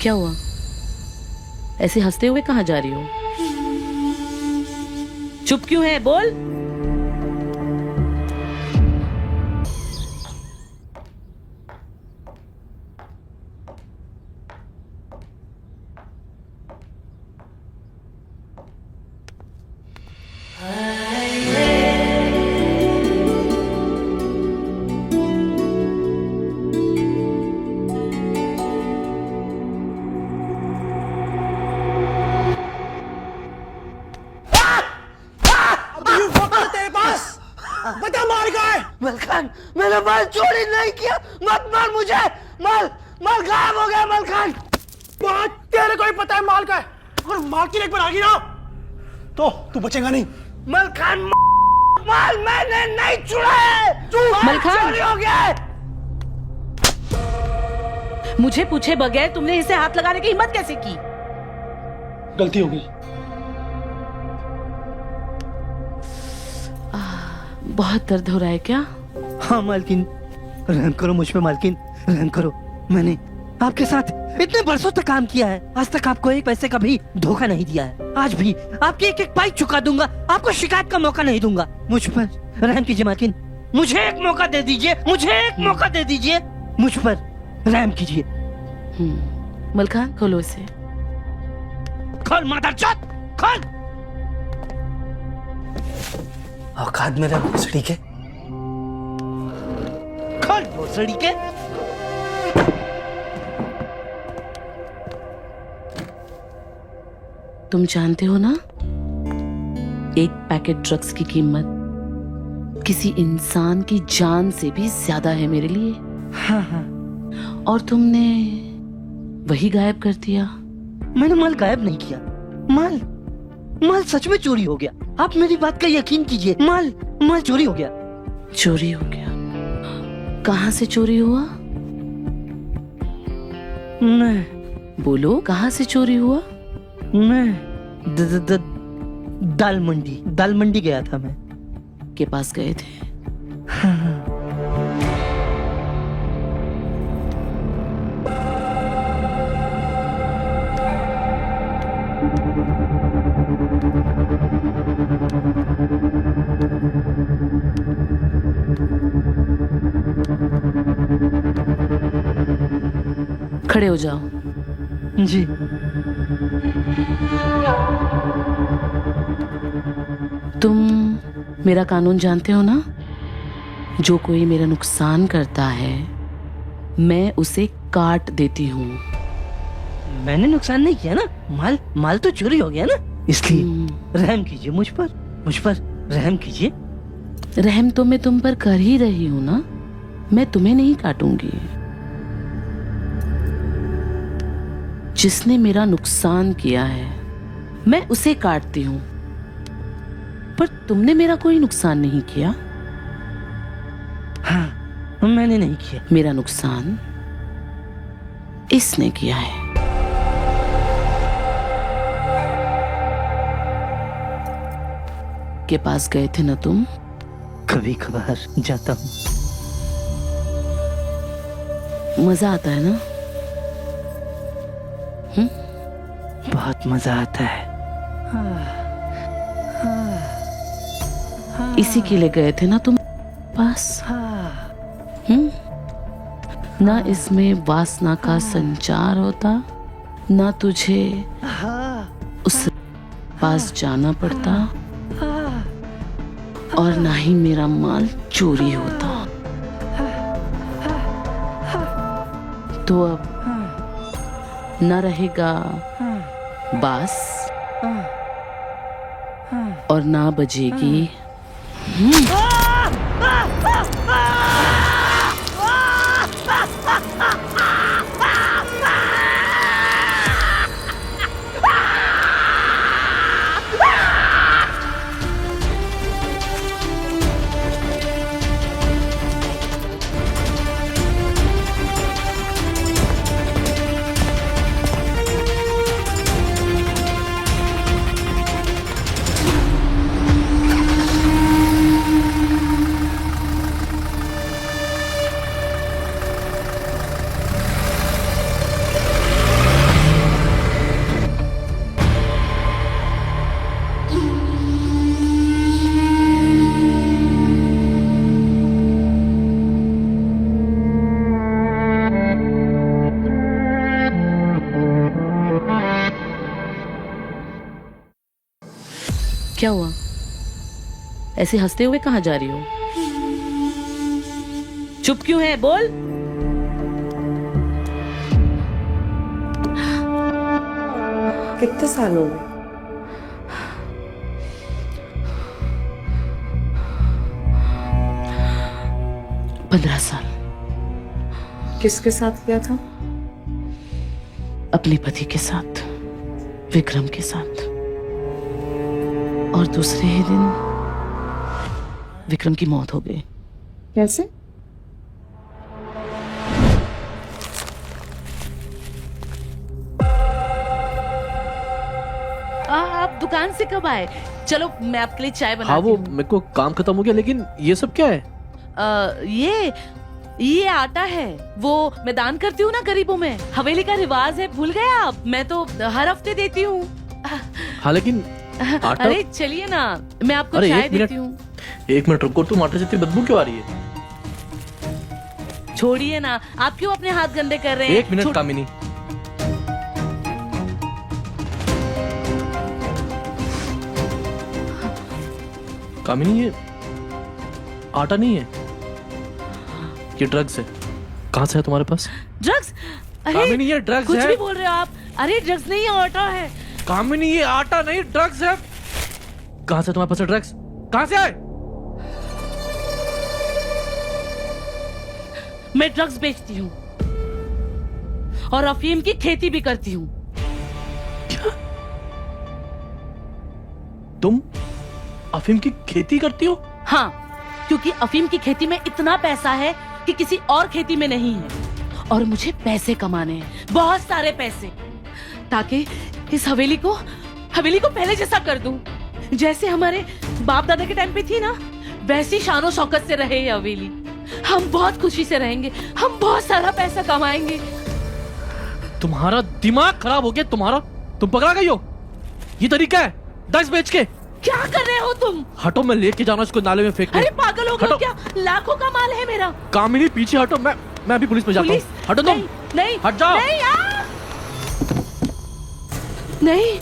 क्या हुआ? ऐसे हंसते हुए कहाँ जा रही हो? चुप क्यों है? बोल। बता माल का है। मलखान, मैंने माल चोरी नहीं किया, मत मार मुझे। माल माल गायब हो गया मलखान। बात तेरे को ही पता है माल का है, और माल की लेक पर आ गई ना तो तू बचेगा नहीं। मलखान, माल मैंने नहीं चुरा है। मलखान! चोरी हो गया है। मुझे पूछे बगैर तुमने इसे हाथ लगाने की हिम्मत कैसे की? गलती हो गई। बहुत दर्द हो रहा है क्या? हाँ मालकिन, रहम करो मुझ पे मालकिन, रहम करो। मैंने आपके साथ इतने बरसों तक काम किया है, आज तक आपको एक पैसे का भी धोखा नहीं दिया है। आज भी आपकी एक एक पाई चुका दूंगा, आपको शिकायत का मौका नहीं दूंगा। मुझ पर रहम कीजिए मालकिन, मुझे एक मौका दे दीजिए, मुझे एक मौका दे दीजिए, मुझ पर रहम कीजिए। मलखान, खोलो इसे। खोल मादरचोद, खोल। औकात मेरा भोसड़ी के, खोल भोसड़ी के। तुम जानते हो ना, एक पैकेट ड्रग्स की कीमत किसी इंसान की जान से भी ज्यादा है मेरे लिए। हाँ हाँ। और तुमने वही गायब कर दिया। मैंने माल गायब नहीं किया, माल सच में चोरी हो गया। आप मेरी बात का यकीन कीजिए, माल चोरी हो गया। चोरी हो गया? कहाँ से चोरी हुआ? मैं बोलो, कहाँ से चोरी हुआ? दाल मंडी गया था मैं। के पास गए थे? खड़े हो जाओ। जी। तुम मेरा कानून जानते हो ना? जो कोई मेरा नुकसान करता है मैं उसे काट देती हूँ। मैंने नुकसान नहीं किया ना, माल तो चोरी हो गया ना, इसलिए रहम कीजिए मुझ पर रहम कीजिए। रहम तो मैं तुम पर कर ही रही हूँ ना, मैं तुम्हें नहीं काटूंगी। जिसने मेरा नुकसान किया है मैं उसे काटती हूँ, पर तुमने मेरा कोई नुकसान नहीं किया। हाँ, मैंने नहीं किया। मेरा नुकसान इसने किया है। के पास गए थे ना तुम? कभी कभार जाता हूँ। मजा आता है ना? बहुत मजा आता है। इसी के लिए गए थे ना तुम पास? ना इसमें वासना का संचार होता, ना तुझे उस पास जाना पड़ता, और ना ही मेरा माल चोरी होता। तो अब न रहेगा बास और ना बजेगी क्या हुआ? ऐसे हंसते हुए कहाँ जा रही हो? चुप क्यों है? बोल। कितने साल हो गए? 15 साल। किसके साथ किया था? अपने पति के साथ, विक्रम के साथ। और दूसरे ही दिन विक्रम की मौत हो गई। कैसे? आप दुकान से कब आए? चलो मैं आपके लिए चाय बनाती हाँ वो हूँ। मेरे को काम खत्म हो गया, लेकिन ये सब क्या है? ये आटा है, वो मैं दान करती हूँ ना गरीबों में। हवेली का रिवाज है, भूल गए आप? मैं तो हर हफ्ते देती हूँ। हाँ लेकिन आटा। अरे चलिए ना, मैं आपको अरे, चाय एक मिनट। देती हूँ। एक मिनट रुको, तुम आटे से इतनी बदबू क्यों आ रही है? छोड़िए ना, आप क्यों अपने हाथ गंदे कर रहे हैं? एक मिनट कामिनी, कामिनी ये आटा नहीं है, ये ड्रग्स है। कहाँ से है तुम्हारे पास? ड्रग्स? कामिनी अरे ये ड्रग्स कुछ है। भी बोल रहे हो आप? अरे ड्रग्स नहीं है, आटा है। कामिनी ये आटा नहीं ड्रग्स है। कहाँ से तुम्हारे पास ड्रग्स? कहाँ से आए? मैं ड्रग्स बेचती हूँ और अफीम की खेती भी करती हूँ। तुम अफीम की खेती करती हो? हाँ, क्योंकि अफीम की खेती में इतना पैसा है कि किसी और खेती में नहीं है। और मुझे पैसे कमाने हैं, बहुत सारे पैसे, ताकि इस हवेली को पहले जैसा कर दूं। जैसे हमारे बाप दादा के टाइम पे थी ना, वैसी शानो शौकत से रहे ये हवेली। हम बहुत खुशी से रहेंगे, हम बहुत सारा पैसा कमाएंगे। तुम्हारा दिमाग खराब हो गया तुम्हारा। तुम पकड़ा गई हो? ये तरीका है ड्रग्स बेच के? क्या कर रहे हो तुम? हटो, मैं लेके जाना इसको नाले में फेंकने। अरे पागल हो गए हो हटो। क्या? लाखों का माल है मेरा। कामिनी पीछे हटो, मैं अभी पुलिस में जाता हूँ। हटो तुम। नहीं, हट जाओ। नहीं, नहीं।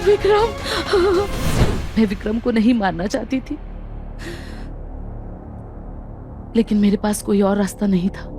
विक्रम, मैं विक्रम को नहीं मारना चाहती थी, लेकिन मेरे पास कोई और रास्ता नहीं था।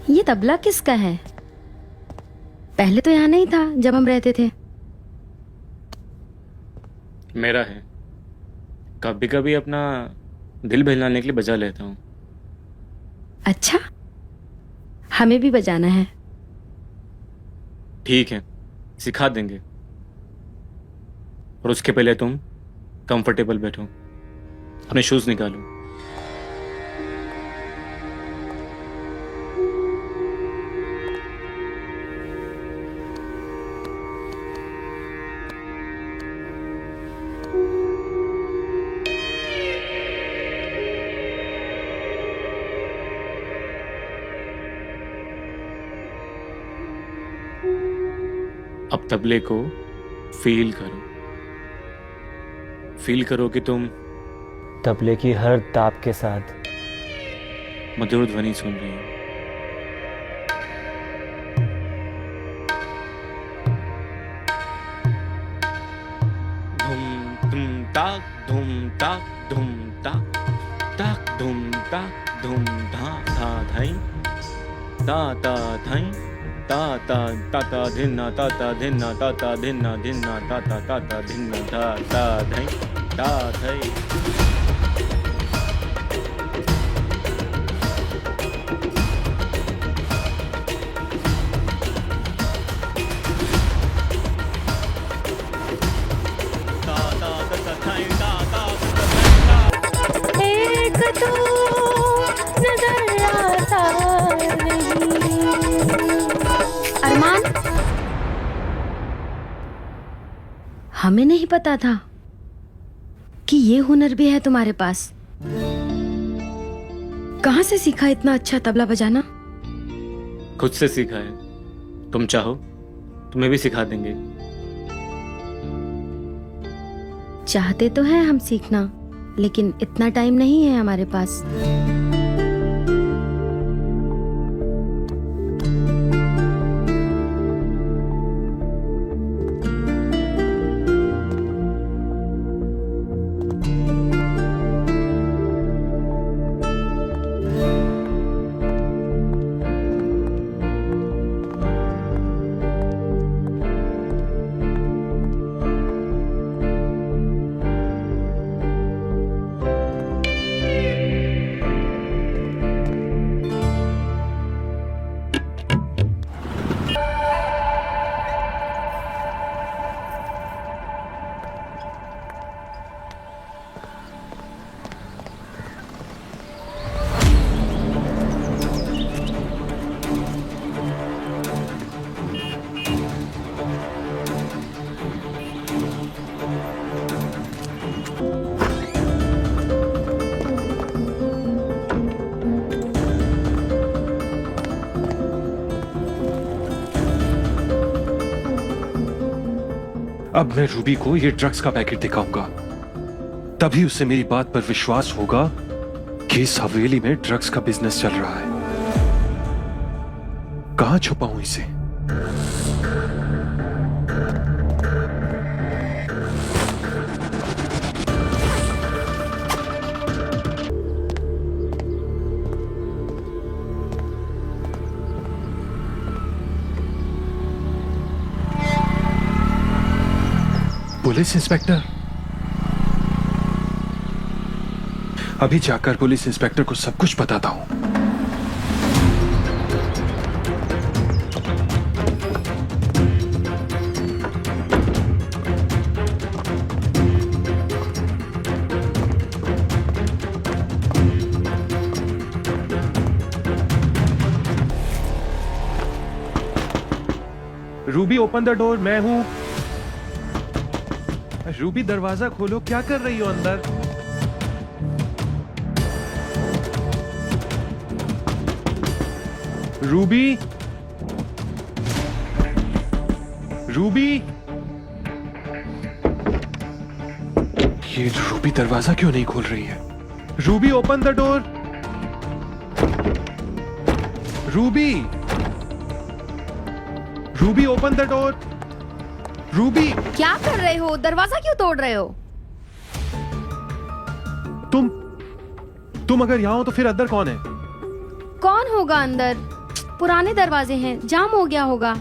ये तबला किसका है? पहले तो यहाँ नहीं था जब हम रहते थे। मेरा है। कभी कभी अपना दिल बहलाने के लिए बजा लेता हूँ। अच्छा, हमें भी बजाना है। ठीक है, सिखा देंगे। और उसके पहले तुम कंफर्टेबल बैठो, अपने शूज निकालो। अब तबले को फील करो। फील करो कि तुम तबले की हर ताप के साथ मधुर ध्वनि सुन रही हो। धुम ताक धुम ताक धुम ताक ताक धुम ताक धुम धा धा धाई ता ता धाई ता ता ता ता धिन्ना ता ता धिन्ना ता ता धिन्ना धिन्ना ता ता धिन्ना ता ता धाई ता धाई। एक तो नजर आता नहीं। अरमान, हमें नहीं पता था कि ये हुनर भी है तुम्हारे पास। कहाँ से सीखा इतना अच्छा तबला बजाना? खुद से सीखा है। तुम चाहो तुम्हें भी सिखा देंगे। चाहते तो हैं हम सीखना, लेकिन इतना टाइम नहीं है हमारे पास। अब मैं रूबी को ये ड्रग्स का पैकेट दिखाऊंगा, तभी उसे मेरी बात पर विश्वास होगा कि इस हवेली में ड्रग्स का बिजनेस चल रहा है। कहां छुपाऊं इसे? Police inspector? अभी जाकर पुलिस इंस्पेक्टर को सब कुछ बताता हूं। रूबी ओपन द डोर, मैं हूं। रूबी दरवाजा खोलो, क्या कर रही हो अंदर? रूबी, रूबी, ये रूबी दरवाजा क्यों नहीं खोल रही है? Ruby open the door. Ruby, Ruby open the door. Ruby, क्या कर रहे हो? दरवाजा क्यों तोड़ रहे हो? तुम अगर यहां हो तो फिर अंदर कौन है? कौन होगा अंदर? पुराने दरवाजे हैं, जाम हो गया होगा।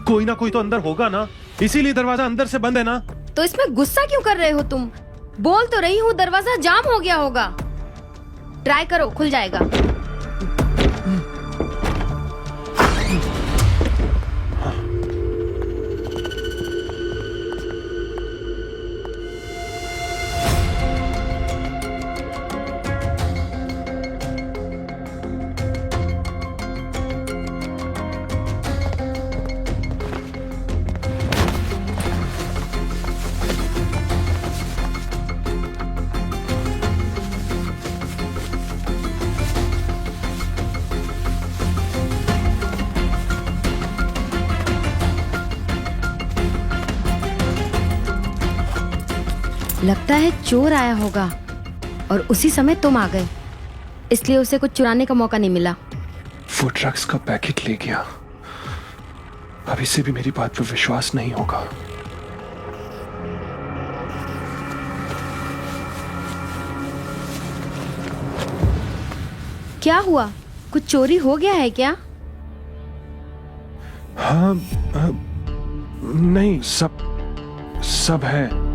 कोई ना कोई तो अंदर होगा ना, इसीलिए दरवाजा अंदर से बंद है ना। तो इसमें गुस्सा क्यों कर रहे हो तुम? बोल तो रही हूँ, दरवाजा जाम हो गया होगा। ट्राई करो, खुल जाएगा। लगता है चोर आया होगा और उसी समय तुम आ गए, इसलिए उसे कुछ चुराने का मौका नहीं मिला। वो ड्रग्स का पैकेट ले गया। अब इसे भी मेरी बात पर विश्वास नहीं होगा। क्या हुआ, कुछ चोरी हो गया है क्या? हाँ, नहीं, सब है।